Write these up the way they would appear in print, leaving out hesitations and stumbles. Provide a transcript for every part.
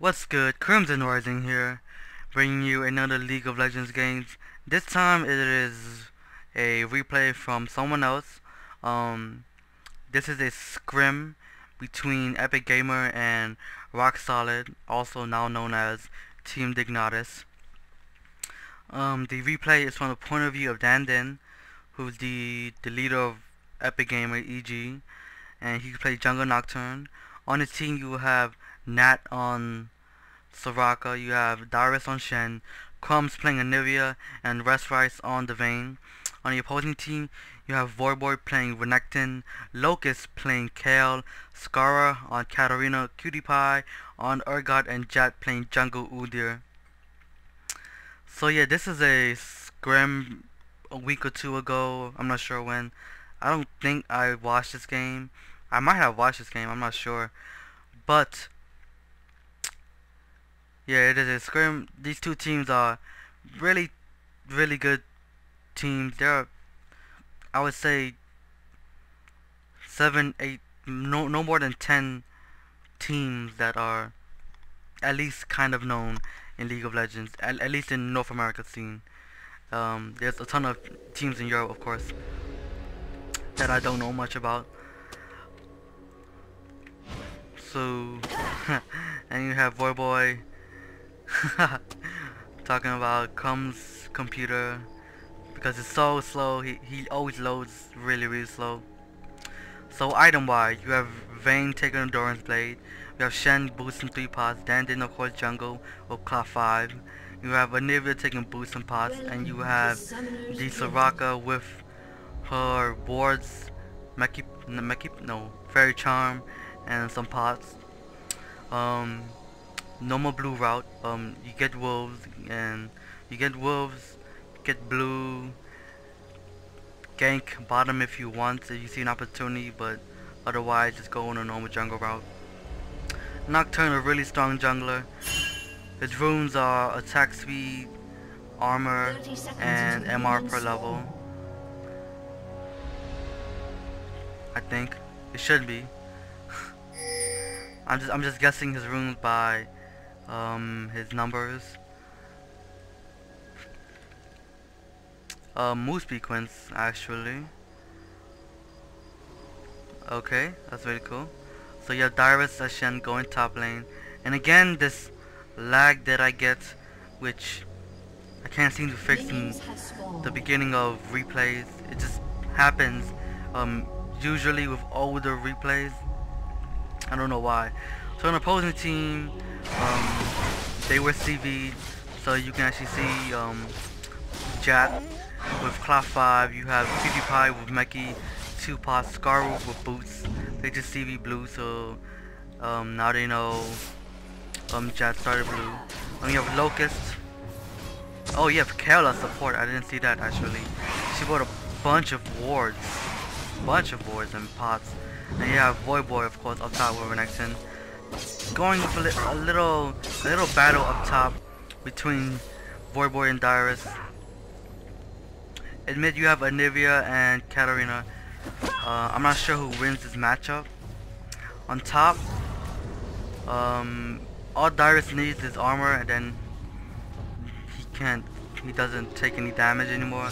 What's good? Crimson Rising here, bringing you another League of Legends game. This time it is a replay from someone else. Um, this is a scrim between Epic Gamer and Rock Solid, also now known as Team Dignatas. The replay is from the point of view of Dinh, who's the leader of Epic Gamer EG, and he plays Jungle Nocturne. On his team you will have Nat on Soraka, you have Darius on Shen, Crumbs playing Anivia, and Rest Rice on the Vayne. On the opposing team, you have Voidboy playing Renekton, Locust playing Kale, Scara on Katarina, Cutie Pie on Urgot, and Jet playing Jungle Udyr. So yeah, this is a scrim a week or two ago. I'm not sure when. I don't think I watched this game. I might have watched this game, I'm not sure. But yeah, it is a scrim. These two teams are really good teams. There are, I would say, 7, 8, no more than 10 teams that are at least kind of known in League of Legends, at least in North America scene. There's a ton of teams in Europe, of course, that I don't know much about. So, and you have Voidboy talking about Crumb's computer because it's so slow. He always loads really slow. So item wise, you have Vayne taking Endurance Blade, you have Shen boosting 3 pots, Dinh of course jungle with Clock 5, you have Anivia taking boosting pots, and you have the Soraka with her wards, Fairy Charm, and some pots. Normal blue route, you get wolves, get blue, gank bottom if you want, if you see an opportunity, but otherwise just go on a normal jungle route. Nocturne, a really strong jungler. His runes are attack speed, armor, and MR per level. I think it should be. I'm just guessing his runes by his numbers. Moose sequence actually. Okay, that's really cool. So you have Darius Session going top lane, and again this lag that I get, which I can't seem to fix in the beginning of replays. It just happens usually with older replays. I don't know why. So an opposing team, they were CV'd, so you can actually see Jat with Clock 5, you have PewDiePie with Meki, 2 pots, Scar with boots. They just CV blue, so now they know Jat started blue. You have Locust. Oh, you have Kale as support. I didn't see that actually. She bought a bunch of wards and pots. And you have Voidboy, of course, up top with Renekton. Going with a little battle up top between Voidboy and Darius. Admit you have Anivia and Katarina. I'm not sure who wins this matchup. On top, all Darius needs is armor, and then he doesn't take any damage anymore.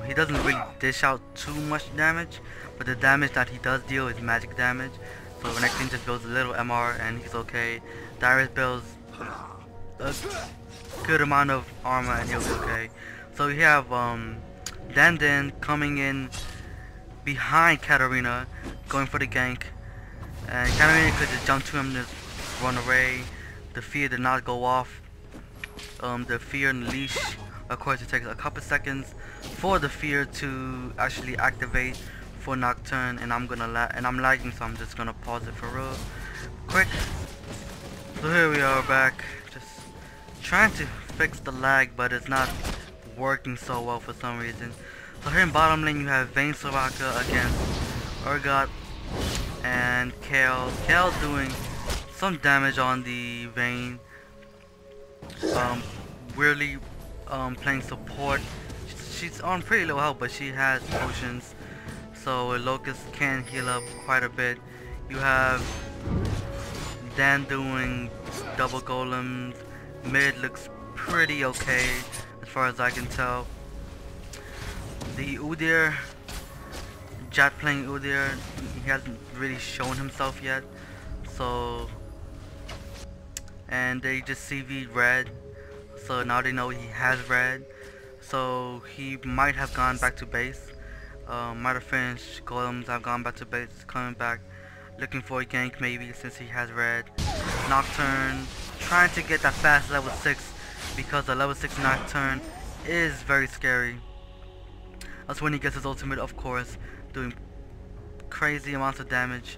He doesn't really dish out too much damage, but the damage that he does deal is magic damage. So Renekton just builds a little MR and he's okay. Darius builds a good amount of armor and he'll be okay. So you have Dinh coming in behind Katarina, going for the gank, and Katarina could just jump to him and just run away. The fear did not go off. The fear and leash, of course, it takes a couple seconds for the fear to actually activate for Nocturne, and I'm lagging, so I'm just gonna pause it for real quick. So here we are back, just trying to fix the lag, but it's not working so well for some reason. So here in bottom lane you have Vayne Soraka against Urgot and Kale. Kale doing some damage on the Vayne. Weirdly playing support. She's on pretty low health, but she has potions, so Locust can heal up quite a bit. You have Dan doing double golems. Mid looks pretty okay as far as I can tell. The Udyr, Jet playing Udyr, he hasn't really shown himself yet. So, and they just CV red. So now they know he has red. So he might have gone back to base. Might have finished golems, have gone back to base, coming back, looking for a gank maybe since he has red. Nocturne, trying to get that fast level 6 because the level 6 Nocturne is very scary. That's when he gets his ultimate, of course, doing crazy amounts of damage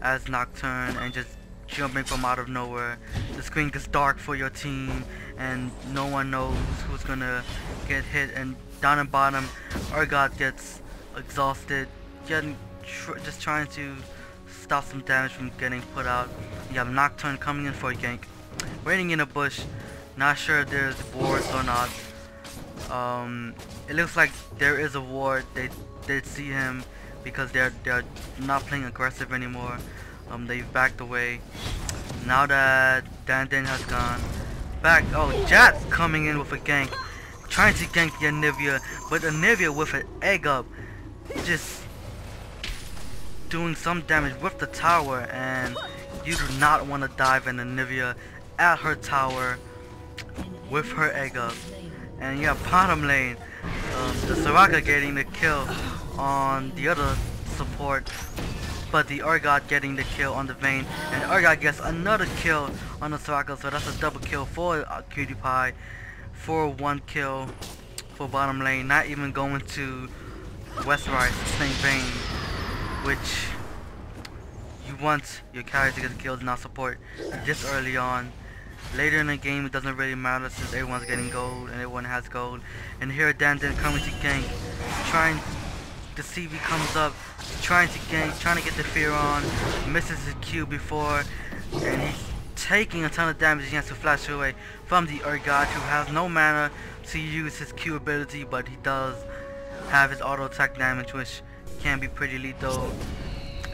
as Nocturne and just jumping from out of nowhere. The screen gets dark for your team and no one knows who's gonna get hit, and down and bottom Urgot gets exhausted, just trying to stop some damage from getting put out. You have Nocturne coming in for a gank, waiting in a bush, not sure if there's wards or not. It looks like there is a ward. They see him because they're not playing aggressive anymore. They've backed away. Now that Dinh has gone back, oh, Jat's coming in with a gank, trying to gank the Anivia, but Anivia with an egg up, just doing some damage with the tower, and you do not want to dive in Anivia at her tower with her egg up. And you have bottom lane, the Soraka getting the kill on the other support, but the Urgot getting the kill on the Vayne, and Urgot gets another kill on the Soraka, so that's a double kill for Cutie Pie, for 1 kill for bottom lane, not even going to Westrise playing Vayne, which you want your carry to get kills, not support this early on. Later in the game it doesn't really matter since everyone's getting gold and everyone has gold. And here Dinh coming to gank, trying, the CV comes up, trying to gank, trying to get the fear on, misses his Q before, and he's taking a ton of damage. He has to flash away from the Urgot, who has no mana to use his Q ability, but he does have his auto attack damage, which can be pretty lethal,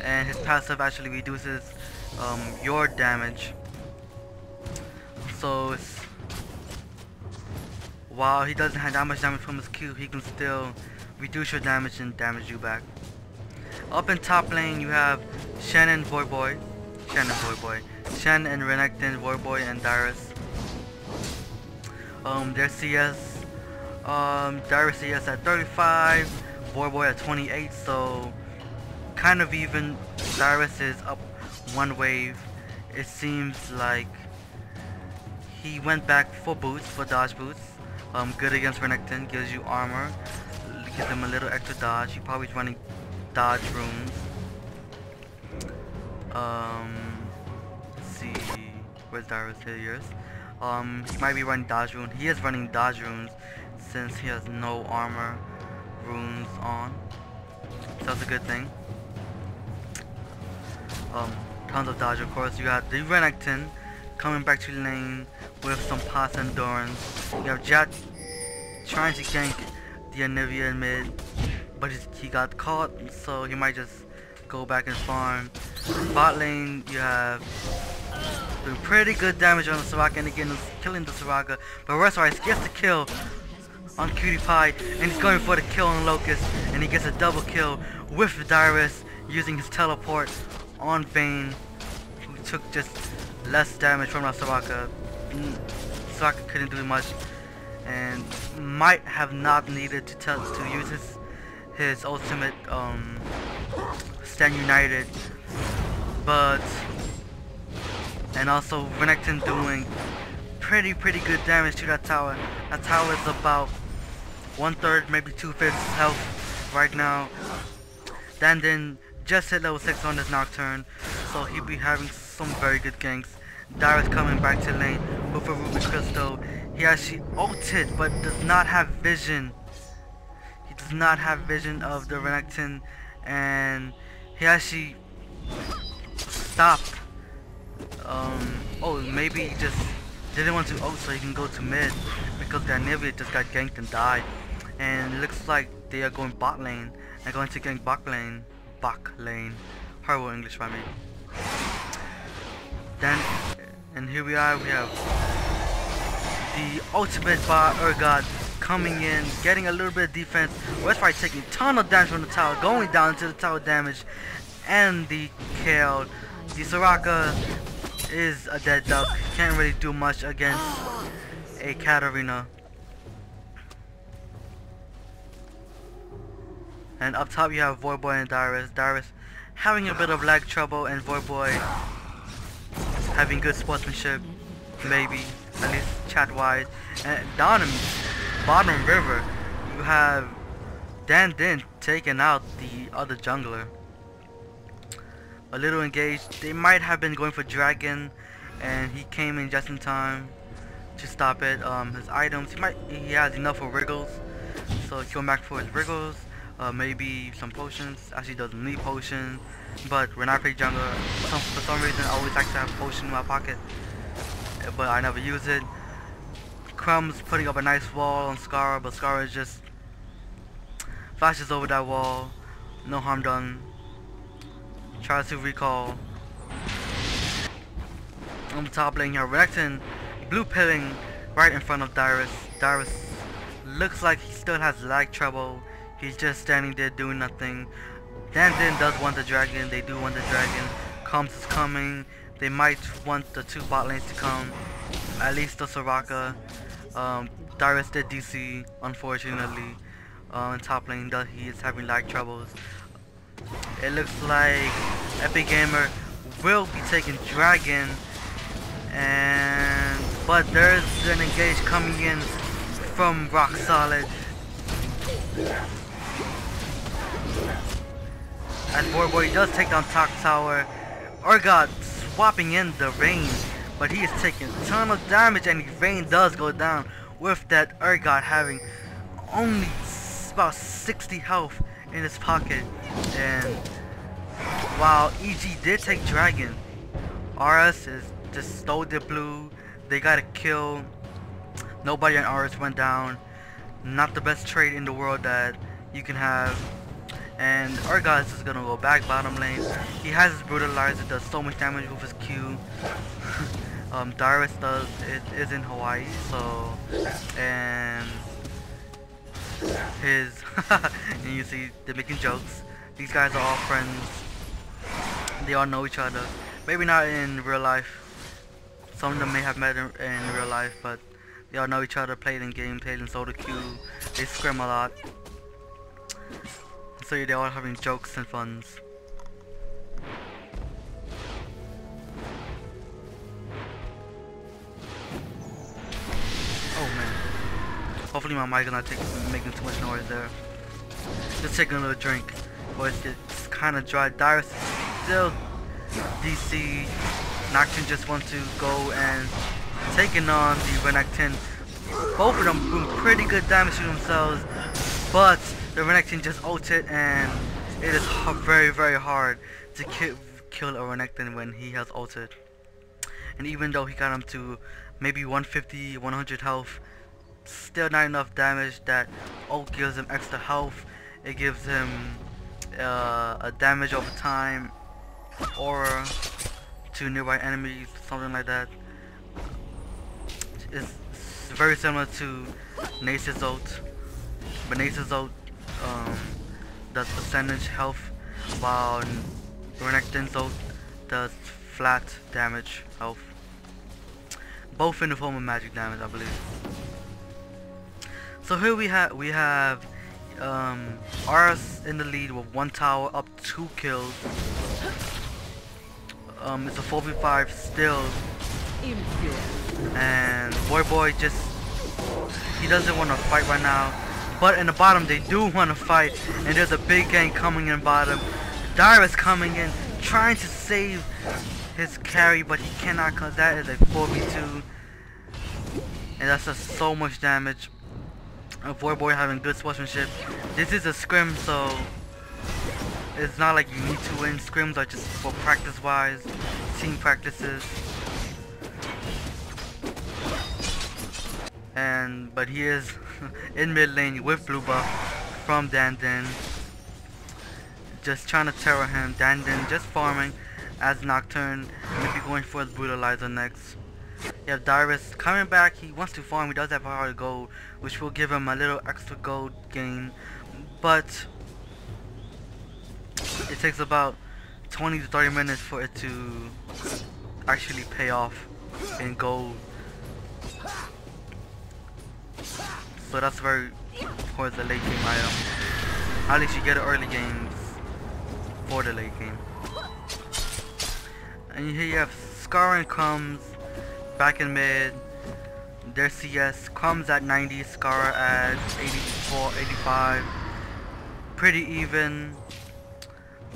and his passive actually reduces your damage. So it's, while he doesn't have that much damage from his Q, he can still reduce your damage and damage you back. Up in top lane you have Shen and Voyboy, Shen and Renekton, Voyboy and Darius. Their CS, Darius CS at 35, Voyboy at 28, so kind of even. Darius is up 1 wave. It seems like he went back for boots, for dodge boots. Good against Renekton, gives you armor, gives him a little extra dodge. He probably is running dodge runes. Let's see, where's Darius? Here he is. He might be running dodge runes. He is running dodge runes since he has no armor runes on. So that's a good thing. Tons of dodge, of course. You got the Renekton coming back to lane with some pass endurance. You have Jet trying to gank the Anivia in mid, but he got caught, so he might just go back and farm. Bot lane, you have doing pretty good damage on the Soraka, and again killing the Soraka, but Westrise gets the kill on Cutie Pie, and he's going for the kill on Locust, and he gets a double kill with Darius using his teleport on Vayne, who took just less damage from that Soraka. Soraka couldn't do much, and might have not needed to use his ultimate Stand United, but, and also Renekton doing pretty good damage to that tower. That tower is about 1/3, maybe 2/5 health right now. Dinh just hit level 6 on his Nocturne, so he'll be having some very good ganks. Darius coming back to lane with a Ruby Crystal. He actually ulted, but does not have vision. He does not have vision of the Renekton, and he actually stopped. Oh, maybe he just didn't want to ult so he can go to mid, because the Anivia just got ganked and died. And it looks like they are going bot lane and going to gank bot lane. Horrible English by me. Then, and here we are. We have the ultimate by Urgot coming in, getting a little bit of defense. Westfire taking a ton of damage from the tower, going down to the tower damage, and the kill. The Soraka is a dead duck. Can't really do much against a Katarina. And up top you have Voidboy and Dyrus. Dyrus having a bit of lag trouble, and Voidboy having good sportsmanship, maybe, at least chat-wise. And down in bottom river, you have Dinh taking out the other jungler. A little engaged. They might have been going for Dragon, and he came in just in time to stop it. His items, he has enough for Wriggles, so he'll come back for his Wriggles. Maybe some potions. Actually doesn't need potion, but when I play jungler, for some reason I always like to have potion in my pocket, but I never use it. Crumb's putting up a nice wall on Scar, but Scar just flashes over that wall. No harm done. Tries to recall. On the top lane here, Renekton blue pilling right in front of Dyrus. Dyrus looks like he still has lag trouble. He's just standing there doing nothing. Dinh does want the dragon. They do want the dragon. Combs is coming. They might want the two bot lanes to come. At least the Soraka. Dyrus did DC, unfortunately. In top lane, he is having lag troubles. It looks like Epik Gamer will be taking dragon, but there's an engage coming in from Rock Solid. As Voidboy does take down top tower, Urgot swapping in the Rain, but he is taking a ton of damage, and the Rain does go down with that Urgot having only about 60 health in his pocket. And while EG did take dragon, RS is just stole the blue. They got a kill. Nobody on RS went down. Not the best trade in the world that you can have. And Urgot is just gonna go back bottom lane. He has his brutalizer, does so much damage with his Q. Dyrus does, it is in Hawaii, so, and his and you see they're making jokes. These guys are all friends. They all know each other. Maybe not in real life. Some of them may have met in real life, but they all know each other, played in game, played in solo queue. They scrim a lot. So they're all having jokes and funs. Oh man. Hopefully my mic is not making too much noise there. Just taking a little drink. But it's kind of dry. Dyrus is still DC. Nocturne just wants to go and taking on the Renekton. Both of them doing pretty good damage to themselves, but the Renekton just ulted, and it is very, very hard to kill a Renekton when he has ulted. And even though he got him to maybe 150, 100 health, still not enough damage. That ult gives him extra health. It gives him a damage over time, or to nearby enemies, something like that. It's very similar to Nace's ult, but Nace's ult does percentage health, while Renekton's ult does flat damage health. Both in the form of magic damage, I believe. So here we have RS in the lead with 1 tower, up 2 kills. It's a 4v5 still, and Voidboy he doesn't want to fight right now. But in the bottom they do want to fight, and there's a big gang coming in bottom. Dyrus coming in, trying to save his carry, but he cannot, because that is a 4v2, and that's just so much damage. Voidboy having good sportsmanship. This is a scrim, so it's not like you need to win. Scrims are just for practice wise, team practices. But he is in mid lane with blue buff from Dinh, just trying to terror him. Dinh just farming as Nocturne, maybe going for his brutalizer next. You have Dyrus coming back. He wants to farm. He does have a heart of gold, which will give him a little extra gold gain, but it takes about 20 to 30 minutes for it to actually pay off in gold. So that's very, of course, a late game item. At least you get it early games for the late game. And here you have Scar and Crumbs back in mid. Their CS, Crumbs at 90, Scar at 84, 85. Pretty even.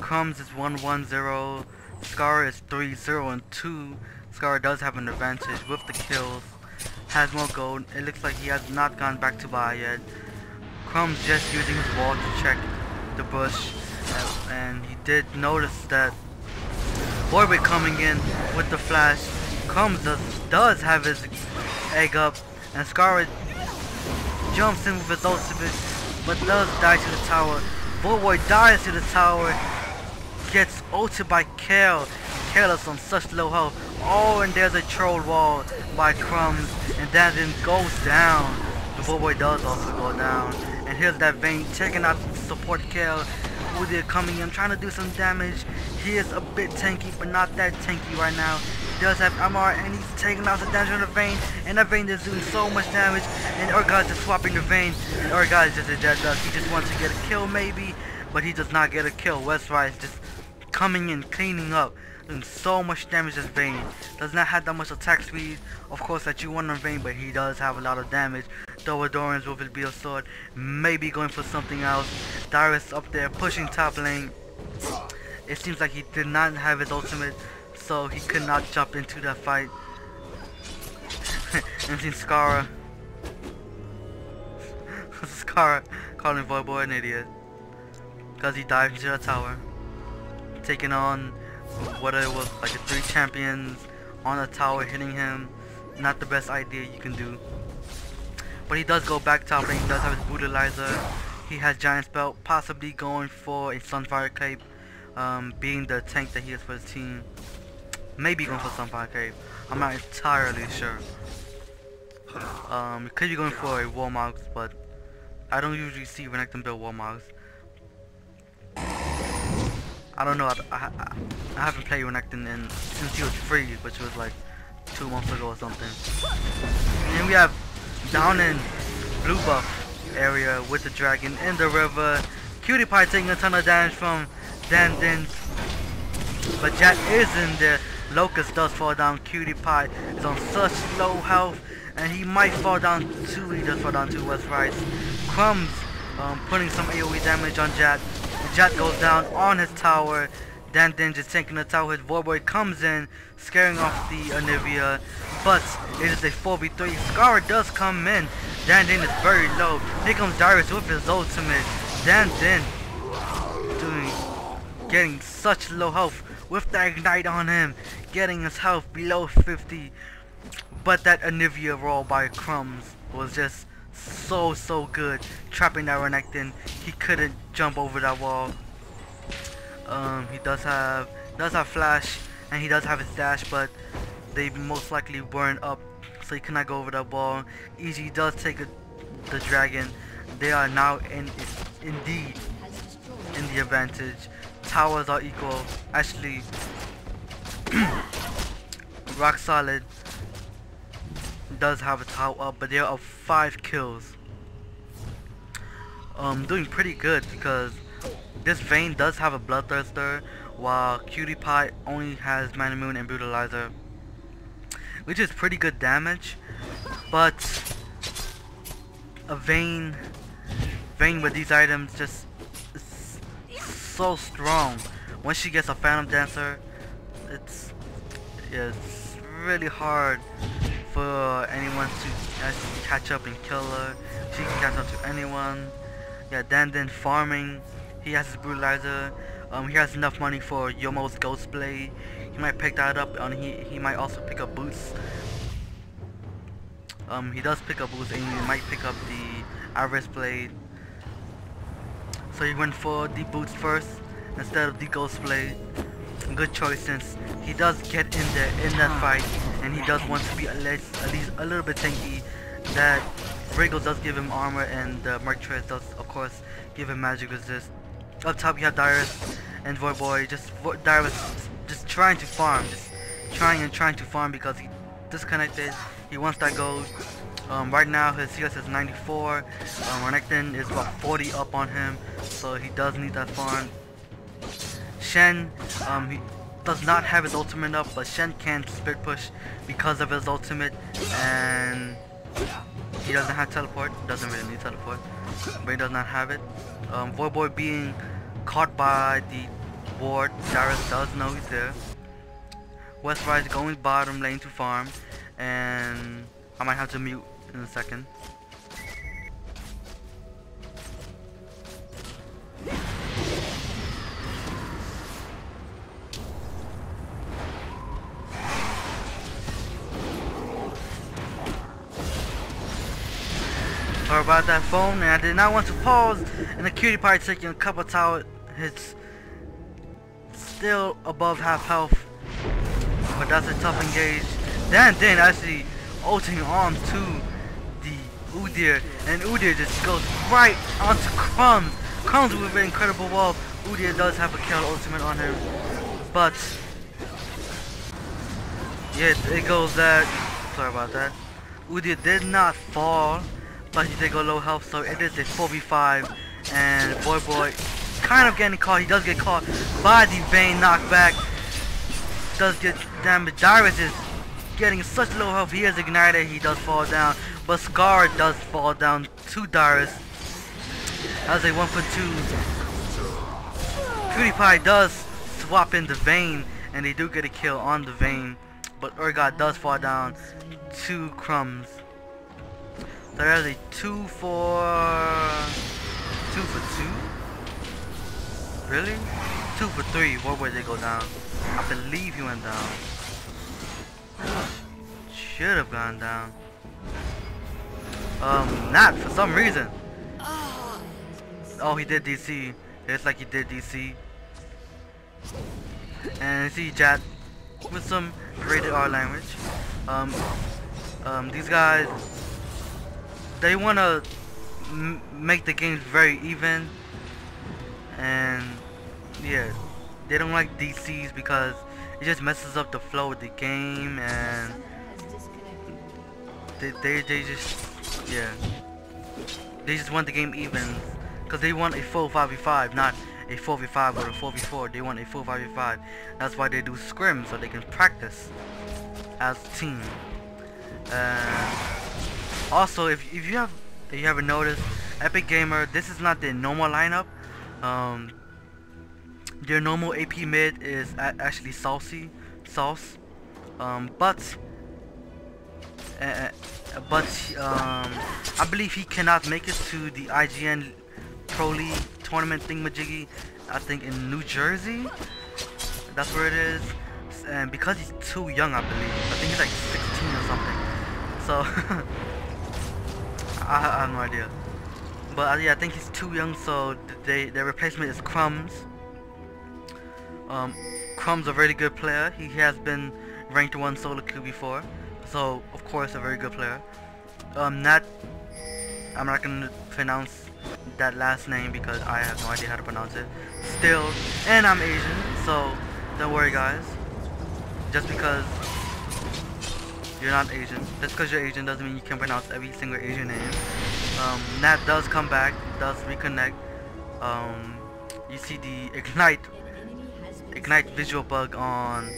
Crumbs is 1-1-0. Scar is 3-0 and 2. Scar does have an advantage with the kills. Has more gold. It looks like he has not gone back to buy yet. Crumbs just using his wall to check the bush, and he did notice that Borbit coming in with the flash. Crumbs does have his egg up, and Scar jumps in with his ultimate, but does die to the tower. Boy dies to the tower, gets ulted by Kale. Kale is on such low health. Oh, and there's a troll wall by Crumbs, and that then goes down. The Boy does also go down. And here's that Vayne taking out support Kale. Udyr coming in, trying to do some damage. He is a bit tanky, but not that tanky right now. He does have MR, and he's taking out the damage on the Vayne, and the Vayne is doing so much damage. And Urgot is swapping the Vayne, and Urgot is just a dead duck. He just wants to get a kill maybe, but he does not get a kill. Westrise just coming in, cleaning up, doing so much damage as Vayne. Does not have that much attack speed, of course, that you want on Vayne, but he does have a lot of damage. Dorans with his Beetle Sword, maybe going for something else. Dyrus up there pushing top lane. It seems like he did not have his ultimate, so he could not jump into that fight. And seen Scar calling Voidboy an idiot because he dived into the tower, taking on what it was like 3 champions on the tower, hitting him. Not the best idea you can do. But he does go back top lane. He does have his brutalizer. He has giant spell, possibly going for a Sunfire Cape, being the tank that he is for his team. Maybe going for Sunfire Cape. I'm not entirely sure. He could be going for a Warmogs, but I don't usually see Renekton build Warmogs. I don't know. I haven't played Renekton since he was free, which was like 2 months ago or something. And then we have down in blue buff area with the dragon in the river. Cutie Pie taking a ton of damage from Dinh, but Jack is in there. Locust does fall down. Cutie Pie is on such low health, and he might fall down too. He does fall down too. Westrise. Crumbs putting some AoE damage on Jack. Jack goes down on his tower. Dinh is taking the tower. His Voidboy comes in, scaring off the Anivia, but it is a 4v3. Scar does come in. Dinh is very low. Here comes Dyrus with his ultimate. Dinh getting such low health with the ignite on him, getting his health below 50. But that Anivia roll by Crumbs was just so good, trapping that Renekton. He couldn't jump over that wall. He does have flash, and he does have his dash, but they most likely weren't up, so he cannot go over that wall. Easy does take the dragon. They are now indeed in the advantage. Towers are equal. Actually, Rock Solid does have a tower up, but they're up 5 kills. Doing pretty good because this Vayne does have a Bloodthirster, while Cutie Pie only has Mana Moon and Brutalizer, which is pretty good damage. But a Vayne with these items just is so strong. Once she gets a Phantom Dancer, it's really hard for anyone to actually catch up and kill her. She can catch up to anyone. Yeah, Dinh farming. He has his brutalizer. He has enough money for Yomo's Ghost Blade. He might pick that up, and he might also pick up boots. He does pick up boots, and he might pick up the Iris Blade. So he went for the boots first instead of the Ghost Blade. Good choice, since he does get in there in that fight, and he does want to be at least a little bit tanky. That Reague does give him armor, and the Mercurius does of course give him magic resist. Up top we have Dyrus and Void Dyrus just trying to farm, just trying to farm because he disconnected. He wants that gold. Right now his CS is 94. Renekton is about 40 up on him, so he does need that farm. Shen, he does not have his ultimate up, but Shen can split push because of his ultimate, and he doesn't have teleport. Doesn't really need teleport, but he does not have it. Void being caught by the ward. Dyrus does know he's there. Westrise going bottom lane to farm, and I might have to mute in a second. Sorry about that phone, and I did not want to pause, and the cutie pie taking a couple tower hits, still above half health, but that's a tough engage. Then actually ulting on to the Udyr, and Udyr just goes right onto Crumbs. Crumbs with an incredible wall. Udyr does have a kill ultimate on him, but yeah, it goes that. Sorry about that. Udyr did not fall, but he did go low health, so it is a 4v5, and Void kind of getting caught. He does get caught by the Vayne knockback. Does get damage. Dyrus is getting such low health. He is ignited. He does fall down, but Scar does fall down to Dyrus. As a 1-for-2. PewDiePie does swap in the Vayne, and they do get a kill on the Vayne, but Urgot does fall down to Crumbs. So there's a 2-for-2. Really? 2-for-3. Where they go down? I believe he went down. Should have gone down. Not for some reason. Oh, he did DC. It's like he did DC. And you see Jat with some rated R language. These guys, they wanna make the games very even, and yeah, they don't like DCs because it just messes up the flow of the game, and they just, yeah, they just want the game even, because they want a full 5v5, not a 4v5 or a 4v4. They want a full 5v5. That's why they do scrim, so they can practice as a team. Also, if you haven't noticed, Epik Gamer, this is not their normal lineup. Their normal AP mid is actually Sauce, but I believe he cannot make it to the IGN Pro League tournament thingamajiggy. I think in New Jersey, that's where it is. And because he's too young, I believe. I think he's like 16 or something. So I have no idea. But yeah, I think he's too young. So their replacement is Crumbs. Crumbs a very good player. He has been ranked 1 solo queue before. So of course a very good player. I'm not gonna pronounce that last name because I have no idea how to pronounce it still, and I'm Asian, so don't worry guys. Just because you're not Asian, just because you're Asian doesn't mean you can pronounce every single Asian name. Nat does come back, does reconnect. You see the ignite visual bug on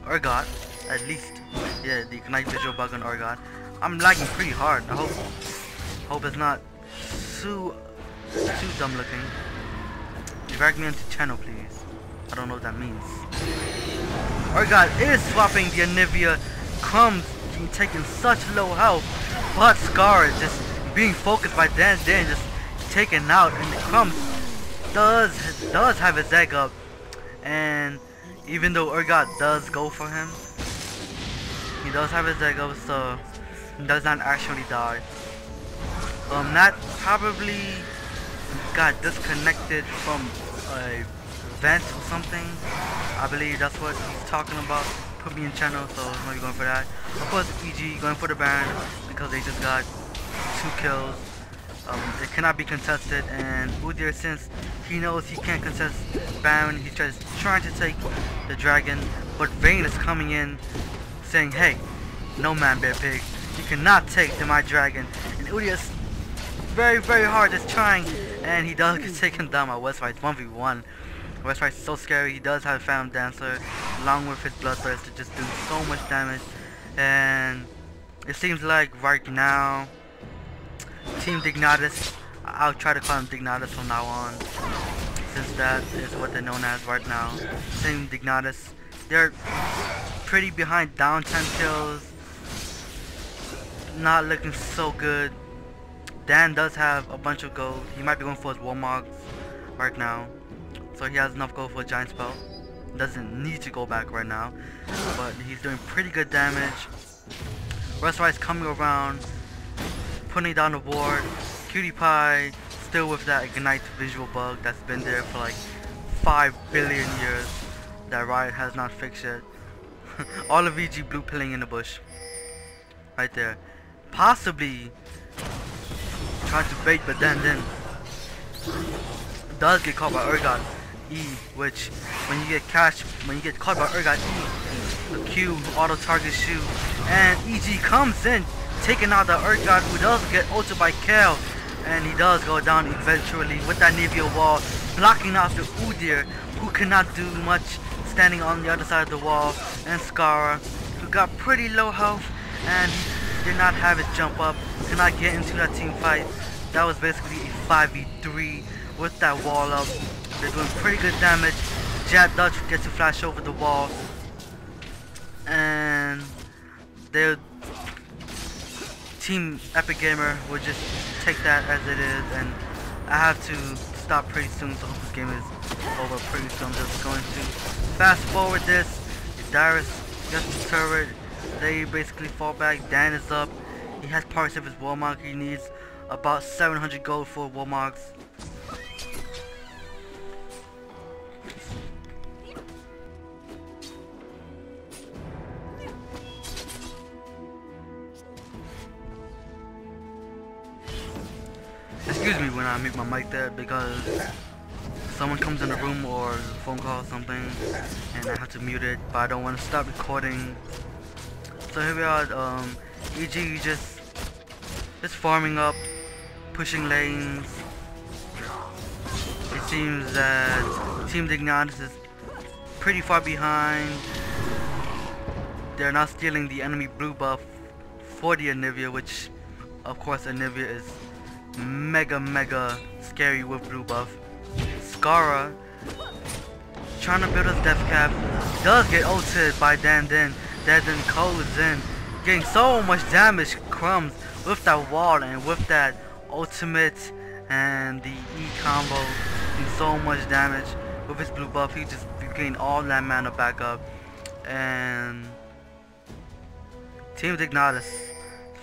Urgot, at least. Yeah, the ignite visual bug on Urgot. I'm lagging pretty hard. I hope it's not too dumb looking. Drag me into channel, please. I don't know what that means. Urgot is swapping the Anivia. Crumbs being taking such low health, but Scar is just being focused by Dan, just taken out, and the Crumbs does have his egg up, and even though Urgot does go for him, he does have his egg up, so he does not actually die. Nat probably got disconnected from a event or something. I believe that's what he's talking about. Put me in channel, so I'm gonna be going for that. Of course, EG going for the ban because they just got 2 kills. It cannot be contested, and Udyr, since he knows he can't contest ban, he's just trying to take the dragon. But Vayne is coming in, saying, "Hey, no man, bear pig, you cannot take my dragon." And Udyr is very, very hard, just trying, and he does take him down by Westfight's 1v1. Westfight's so scary. He does have a Phantom Dancer, along with his Bloodthirst, to just do so much damage. And it seems like right now, Team Dignatas, I'll try to call him Dignatas from now on, since that is what they're known as right now. Team Dignatas, they're pretty behind, down 10 kills, not looking so good. Dan does have a bunch of gold. He might be going for his Warmogs right now, so he has enough gold for a giant spell. Doesn't need to go back right now, but he's doing pretty good damage. Westfight's coming around, putting down the ward. Cutie Pie still with that ignite visual bug that's been there for like 5 billion years that Riot has not fixed yet. All of VG blue pilling in the bush right there, possibly trying to bait, but then does get caught by Urgot E, which when you get caught by Urgot E, the Q auto target shoot, and EG comes in, taking out the Urgot, who does get ulted by Kale, and he does go down eventually with that Nivea wall, blocking out the Udyr, who cannot do much standing on the other side of the wall, and Skara, who got pretty low health, and he did not have his jump up, cannot get into that team fight. That was basically a 5v3 with that wall up. They're doing pretty good damage. Jet does get to flash over the wall, and their Team Epic Gamer would just take that as it is, and I have to stop pretty soon, so I hope this game is over pretty soon. I'm just going to fast forward this. Darius gets the turret, they basically fall back. Dan is up, he has parts of his Warmog, he needs about 700 gold for Warmogs. Excuse me when I mute my mic there, because someone comes in the room or a phone call or something and I have to mute it, but I don't want to stop recording. So here we are, EG just farming up, pushing lanes. It seems that Team Dignatas is pretty far behind. They're not stealing the enemy blue buff for the Anivia, which of course Anivia is mega scary with blue buff. Skara trying to build his death cap, does get ulted by Dan. Dinh goes in, getting so much damage. Crumbs with that wall and with that ultimate and the E combo, doing so much damage with his blue buff. He just gained all that mana back up. And Team Dignatas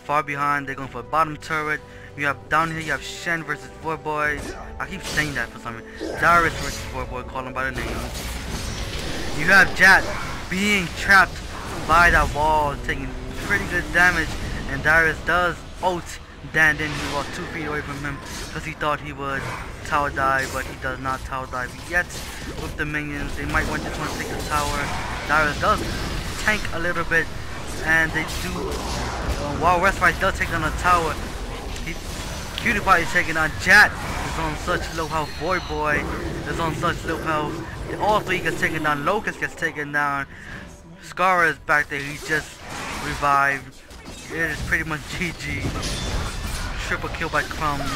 far behind. They're going for a bottom turret. You have down here, you have Shen versus Voidboy. I keep saying that for some reason. Darius versus Voidboy, call him by the name. You have Jat being trapped by that wall, taking pretty good damage, and Darius does ult Dan. Then he was 2 feet away from him because he thought he would tower dive, but he does not tower dive yet with the minions. They might want to take the tower. Darius does tank a little bit, and they do. While Westfight does take on the tower, Cutie Pie is taking on Jat. Is on such low health. Voidboy is on such low health. All 3 gets taken down. Locust gets taken down. Skara is back there. He just revived. It is pretty much GG. Triple kill by Crumbs.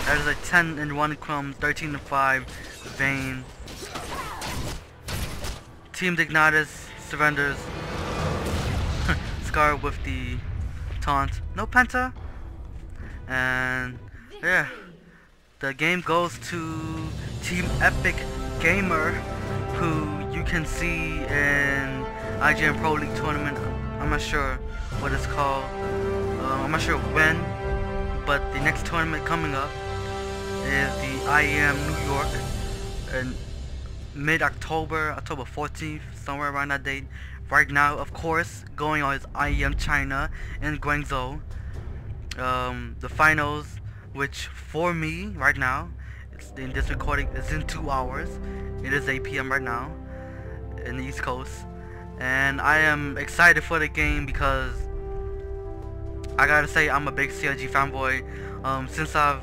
That is a 10-1 Crumbs, 13-5 Vayne. Team Dignatas surrenders. Skara with the taunt. No Penta. And yeah, the game goes to Team Epic Gamer, who you can see in IGN Pro League tournament. I'm not sure what it's called. I'm not sure when, but the next tournament coming up is the IEM New York, and mid-October, October 14th, somewhere around that date. Right now, of course, going on is IEM China in Guangzhou. The finals, which for me right now, it's in this recording is in 2 hours. It is 8 p.m. right now in the East Coast, and I am excited for the game because I gotta say I'm a big CLG fanboy. Since I've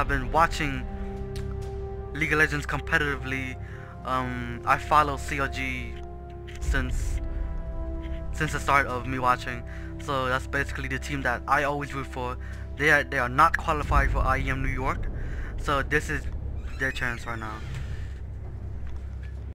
been watching League of Legends competitively, I follow CLG since the start of me watching. So that's basically the team that I always root for. They are not qualified for IEM New York, so this is their chance right now.